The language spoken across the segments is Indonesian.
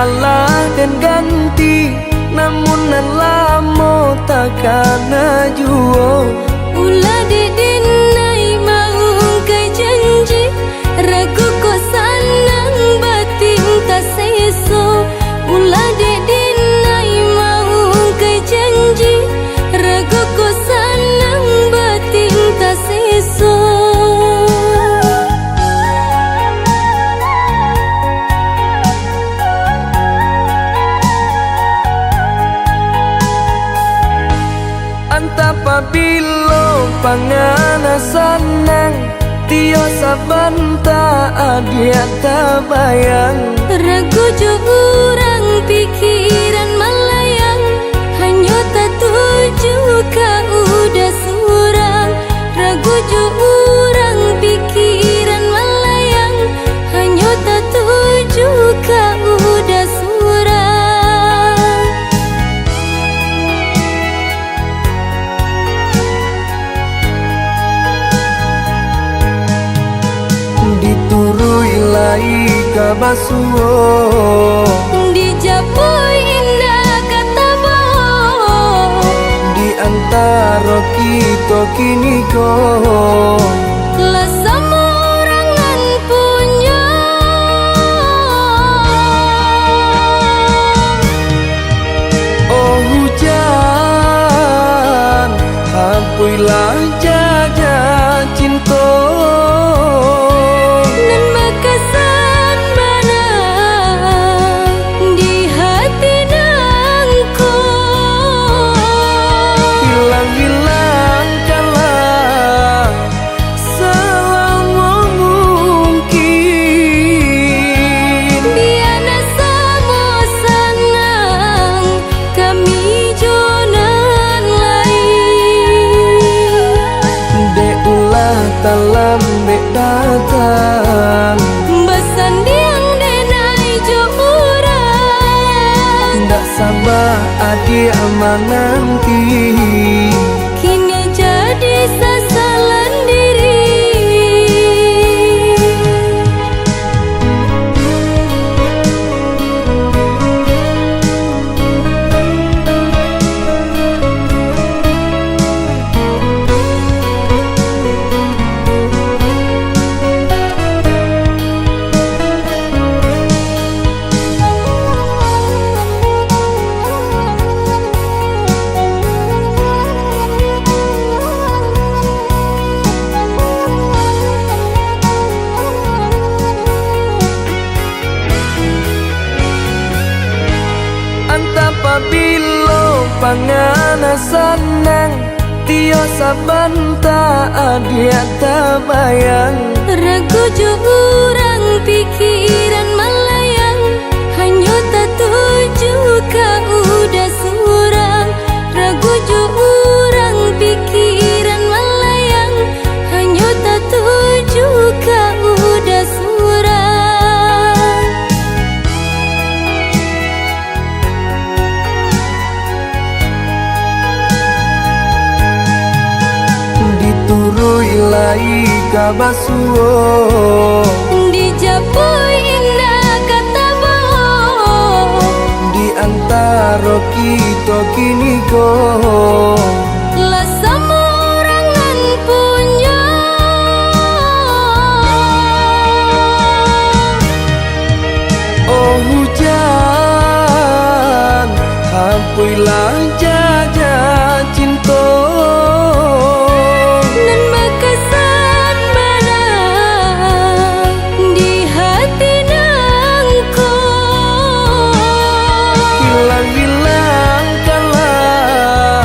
kalah dan ganti, namun nan lamo takkan juo. Ulah dedin nai mau kai janji, ragu ko sanang batin ta seso. Ulah dedin nai mau kai janji, ragu ko sanang batin ta seso. Apabila pangana sanang, tio sabanta adia tabayang. Ragu jo urang pikiran melayang, hanya tak tuju ka udah surang. Ragu jo urang pikiran melayang, hanya tak tuju ka udah surang. Diturui lai kabasuo, dijapui indah kata bohong. di antara kita kini kau Lah semua orangan punya. oh hujan, hampuilah jaga cinta. Dalam datang besandiang denai jo urang, ndak sabar adik menanti. kini jadi sasalan diri. Apabila pangana sanang, tio sabanta adia tabayang. Ragu jo urang pikiran melayang, hanya tak tuju ka udah surang. Ragu jo urang pikiran melayang, hanya tak tuju ka udah surang. Diturui lai kabasuo, dijapui indah kata bohong. di antara kita kini kau Lah semua orangan punya. oh hujan, hampuilah jaga cinta. Nan bekasan mana di hati nangko. Hilang-hilang kalah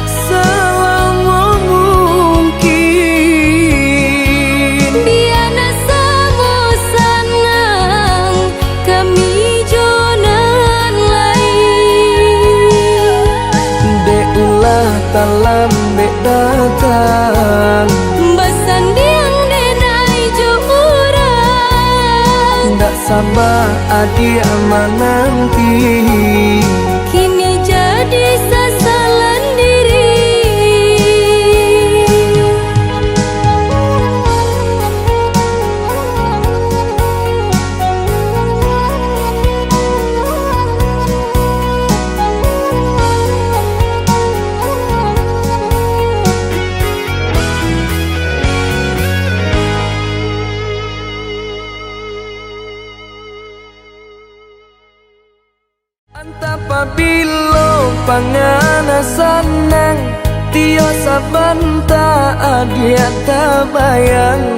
selama mungkin. Biana samo sanang kami jonan lain. Deulah dalam datang Besandiang denai jo urang, ndak sabar adik menanti. kini jadi sasalan diri. pangana sanang Tio sabanta adia tabayang